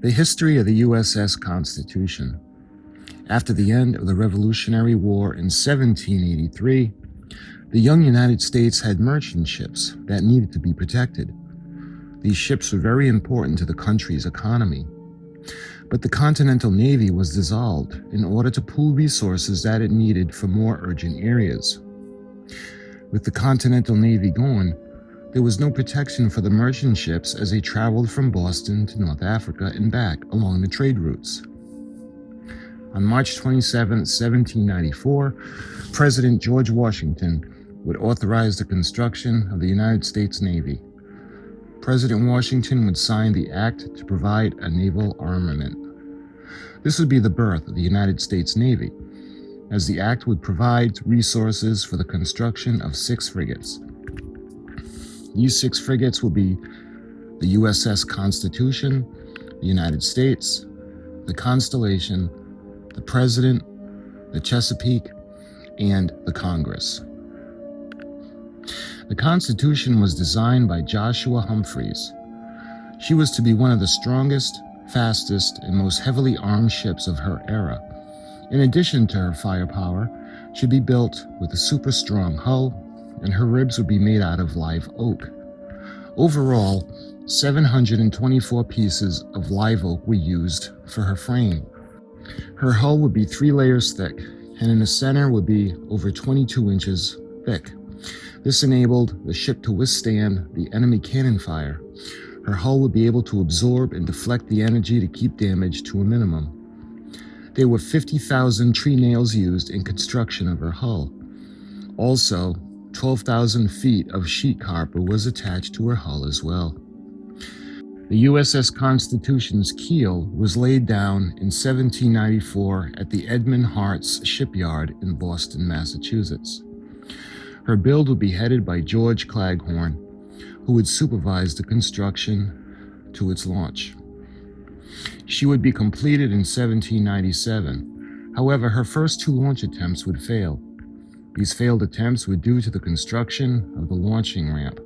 The history of the U.S.S. Constitution. After the end of the Revolutionary War in 1783, the young United States had merchant ships that needed to be protected. These ships were very important to the country's economy. But the Continental Navy was dissolved in order to pool resources that it needed for more urgent areas. With the Continental Navy gone, there was no protection for the merchant ships as they traveled from Boston to North Africa and back along the trade routes. On March 27, 1794, President George Washington would authorize the construction of the United States Navy. President Washington would sign the act to provide a naval armament. This would be the birth of the United States Navy, as the act would provide resources for the construction of 6 frigates. These 6 frigates will be the U.S.S. Constitution, the United States, the Constellation, the President, the Chesapeake, and the Congress. The Constitution was designed by Joshua Humphreys. She was to be one of the strongest, fastest, and most heavily armed ships of her era. In addition to her firepower, she'd be built with a super strong hull, and her ribs would be made out of live oak. Overall, 724 pieces of live oak were used for her frame. Her hull would be 3 layers thick, and in the center would be over 22 inches thick. This enabled the ship to withstand the enemy cannon fire. Her hull would be able to absorb and deflect the energy to keep damage to a minimum. There were 50,000 tree nails used in construction of her hull. Also, 12,000 feet of sheet copper was attached to her hull as well. The U.S.S. Constitution's keel was laid down in 1794 at the Edmund Hart's shipyard in Boston, Massachusetts. Her build would be headed by George Claghorn, who would supervise the construction to its launch. She would be completed in 1797. However, her first 2 launch attempts would fail. These failed attempts were due to the construction of the launching ramp.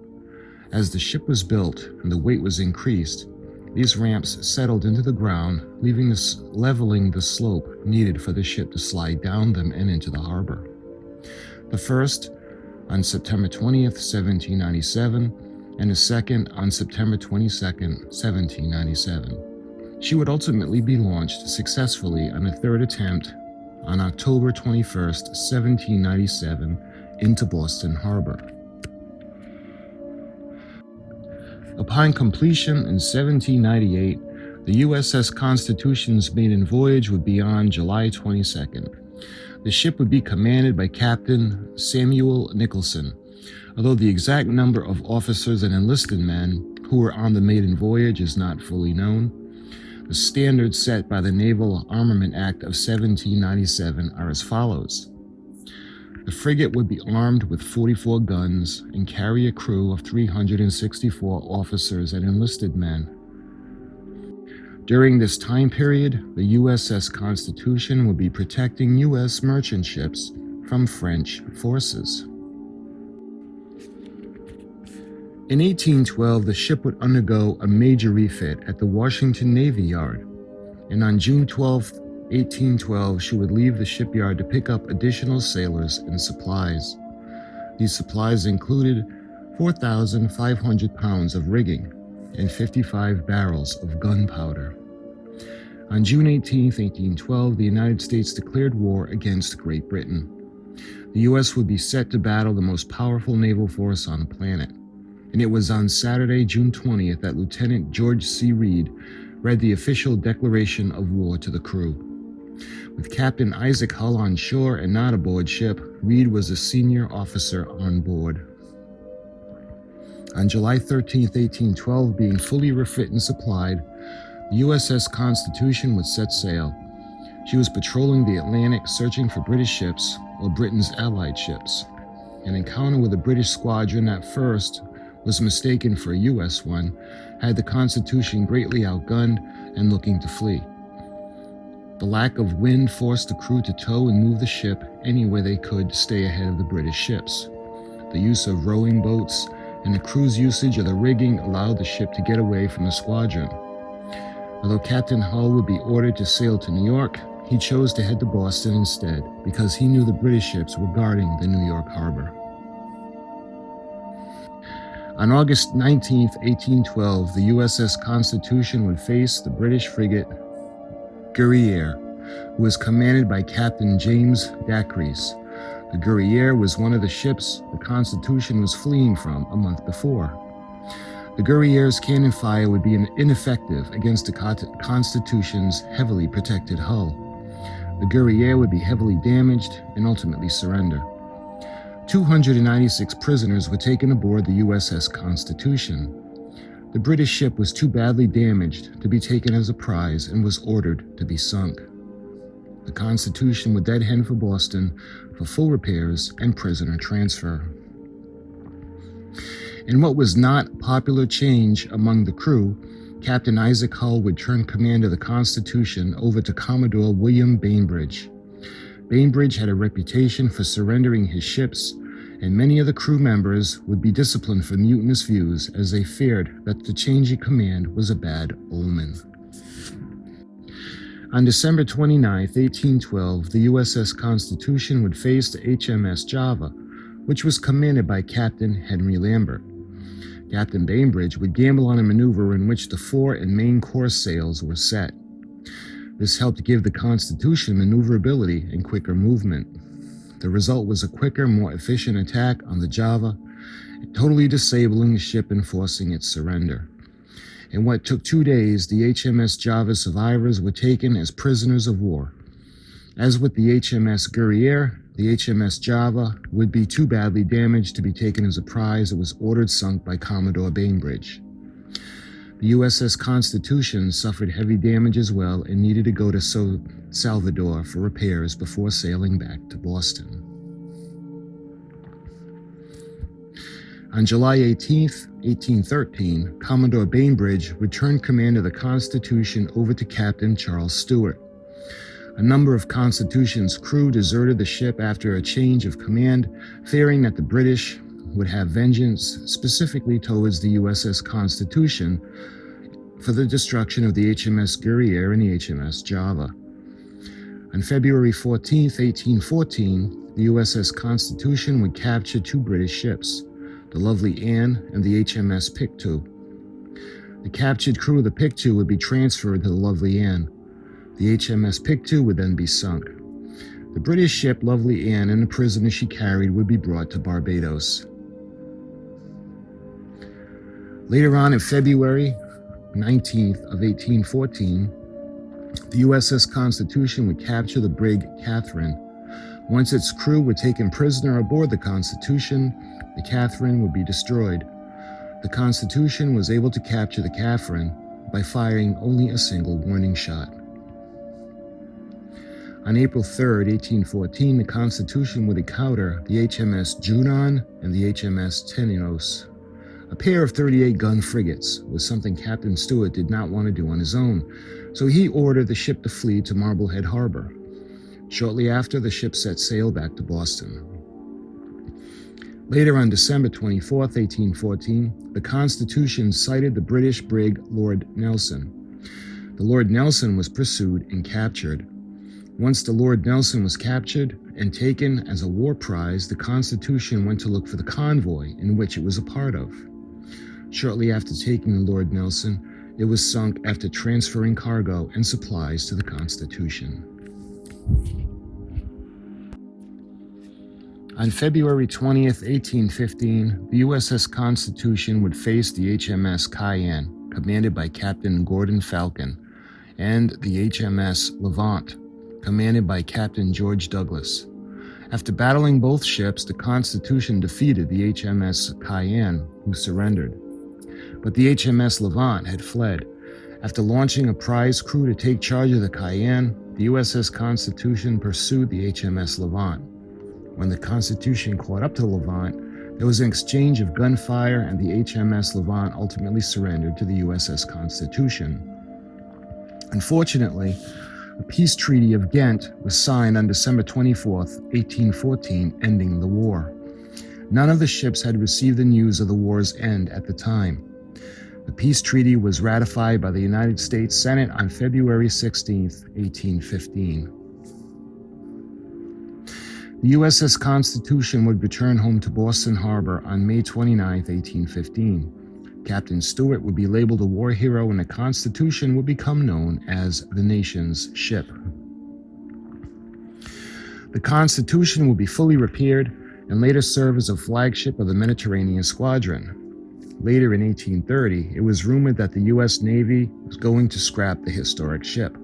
As the ship was built and the weight was increased, these ramps settled into the ground, leveling the slope needed for the ship to slide down them and into the harbor. The first on September 20th, 1797, and the second on September 22nd, 1797. She would ultimately be launched successfully on a 3rd attempt on October 21st, 1797, into Boston Harbor. Upon completion in 1798, the U.S.S. Constitution's maiden voyage would be on July 22nd. The ship would be commanded by Captain Samuel Nicholson. Although the exact number of officers and enlisted men who were on the maiden voyage is not fully known, the standards set by the Naval Armament Act of 1797 are as follows. The frigate would be armed with 44 guns and carry a crew of 364 officers and enlisted men. During this time period, the U.S.S. Constitution would be protecting U.S. merchant ships from French forces. In 1812, the ship would undergo a major refit at the Washington Navy Yard, and on June 12, 1812, she would leave the shipyard to pick up additional sailors and supplies. These supplies included 4,500 pounds of rigging and 55 barrels of gunpowder. On June 18, 1812, the United States declared war against Great Britain. The U.S. would be set to battle the most powerful naval force on the planet, and it was on Saturday, June 20th, that Lieutenant George C. Reed read the official declaration of war to the crew. With Captain Isaac Hull on shore and not aboard ship, Reed was a senior officer on board. On July 13, 1812, being fully refit and supplied, the U.S.S. Constitution would set sail. She was patrolling the Atlantic searching for British ships or Britain's allied ships. An encounter with a British squadron at first was mistaken for a U.S. one, had the Constitution greatly outgunned and looking to flee. The lack of wind forced the crew to tow and move the ship anywhere they could to stay ahead of the British ships. The use of rowing boats and the crew's usage of the rigging allowed the ship to get away from the squadron. Although Captain Hull would be ordered to sail to New York, he chose to head to Boston instead because he knew the British ships were guarding the New York harbor. On August 19, 1812, the U.S.S. Constitution would face the British frigate Guerrière, who was commanded by Captain James Dacres. The Guerrière was one of the ships the Constitution was fleeing from a month before. The Guerrière's cannon fire would be ineffective against the Constitution's heavily protected hull. The Guerrière would be heavily damaged and ultimately surrender. 296 prisoners were taken aboard the U.S.S. Constitution. The British ship was too badly damaged to be taken as a prize and was ordered to be sunk. The Constitution would then head for Boston for full repairs and prisoner transfer. In what was not popular change among the crew, Captain Isaac Hull would turn command of the Constitution over to Commodore William Bainbridge. Bainbridge had a reputation for surrendering his ships, and many of the crew members would be disciplined for mutinous views as they feared that the change in command was a bad omen. On December 29, 1812, the U.S.S. Constitution would face the HMS Java, which was commanded by Captain Henry Lambert. Captain Bainbridge would gamble on a maneuver in which the fore and main course sails were set. This helped give the Constitution maneuverability and quicker movement. The result was a quicker, more efficient attack on the Java, totally disabling the ship and forcing its surrender. In what took 2 days, the HMS Java survivors were taken as prisoners of war. As with the HMS Guerrière, the HMS Java would be too badly damaged to be taken as a prize. It was ordered sunk by Commodore Bainbridge. The U.S.S. Constitution suffered heavy damage as well and needed to go to Salvador for repairs before sailing back to Boston. On July 18, 1813, Commodore Bainbridge returned command of the Constitution over to Captain Charles Stewart. A number of Constitution's crew deserted the ship after a change of command, fearing that the British would have vengeance specifically towards the U.S.S. Constitution for the destruction of the HMS Guerrière and the HMS Java. On February 14, 1814, the U.S.S. Constitution would capture 2 British ships, the Lovely Anne and the HMS Pictou. The captured crew of the Pictou would be transferred to the Lovely Anne. The HMS Pictou would then be sunk. The British ship Lovely Anne and the prisoners she carried would be brought to Barbados. Later on in February 19th of 1814, the USS Constitution would capture the brig Catherine. Once its crew were taken prisoner aboard the Constitution, the Catherine would be destroyed. The Constitution was able to capture the Catherine by firing only a single warning shot. On April 3, 1814, the Constitution would encounter the HMS Junon and the HMS Tenedos. A pair of 38-gun frigates was something Captain Stewart did not want to do on his own, so he ordered the ship to flee to Marblehead Harbor. Shortly after, the ship set sail back to Boston. Later on December 24, 1814, the Constitution sighted the British brig Lord Nelson. The Lord Nelson was pursued and captured. Once the Lord Nelson was captured and taken as a war prize, the Constitution went to look for the convoy in which it was a part of. Shortly after taking the Lord Nelson, it was sunk after transferring cargo and supplies to the Constitution. On February 20th, 1815, the USS Constitution would face the HMS Cayenne, commanded by Captain Gordon Falcon, and the HMS Levant, commanded by Captain George Douglas. After battling both ships, the Constitution defeated the HMS Cayenne, who surrendered. But the HMS Levant had fled. After launching a prize crew to take charge of the Cayenne, the USS Constitution pursued the HMS Levant. When the Constitution caught up to the Levant, there was an exchange of gunfire, and the HMS Levant ultimately surrendered to the USS Constitution. Unfortunately, the Peace Treaty of Ghent was signed on December 24, 1814, ending the war. None of the ships had received the news of the war's end at the time. The peace treaty was ratified by the United States Senate on February 16, 1815. The U.S.S. Constitution would return home to Boston Harbor on May 29, 1815. Captain Stewart would be labeled a war hero and the Constitution would become known as the nation's ship. The Constitution would be fully repaired and later serve as a flagship of the Mediterranean Squadron. Later in 1830, it was rumored that the U.S. Navy was going to scrap the historic ship.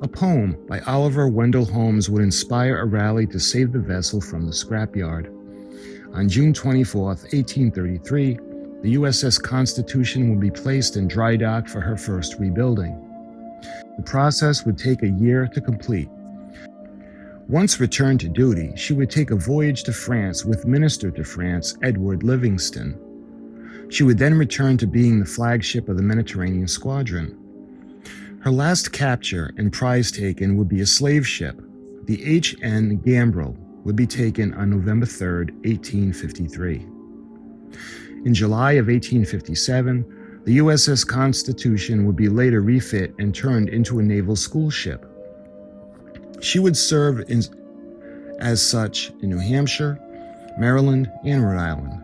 A poem by Oliver Wendell Holmes would inspire a rally to save the vessel from the scrapyard. On June 24, 1833, the U.S.S. Constitution would be placed in dry dock for her first rebuilding. The process would take a year to complete. Once returned to duty, she would take a voyage to France with Minister to France Edward Livingston. She would then return to being the flagship of the Mediterranean Squadron. Her last capture and prize taken would be a slave ship. The H.N. Gambriel would be taken on November 3, 1853. In July of 1857, the U.S.S. Constitution would be later refit and turned into a naval school ship. She would serve as such in New Hampshire, Maryland, and Rhode Island.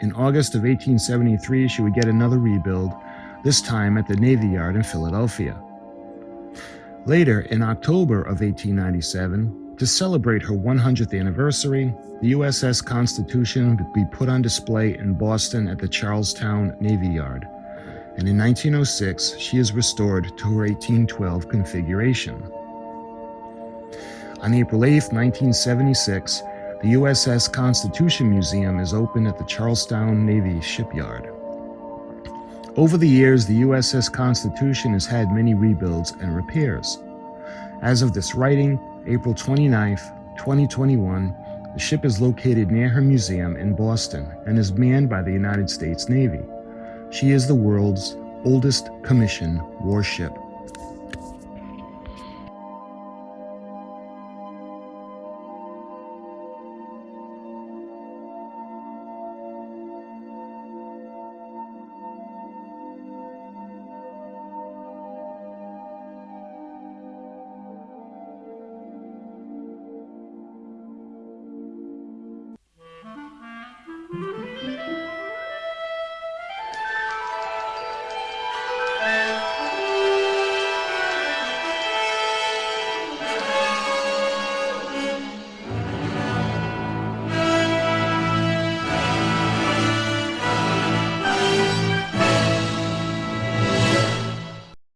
In August of 1873, she would get another rebuild, this time at the Navy Yard in Philadelphia. Later, in October of 1897, to celebrate her 100th anniversary, the U.S.S. Constitution would be put on display in Boston at the Charlestown Navy Yard, and in 1906, she is restored to her 1812 configuration. On April 8, 1976, the U.S.S. Constitution Museum is opened at the Charlestown Navy Shipyard. Over the years, the U.S.S. Constitution has had many rebuilds and repairs. As of this writing, April 29, 2021, the ship is located near her museum in Boston and is manned by the United States Navy. She is the world's oldest commissioned warship.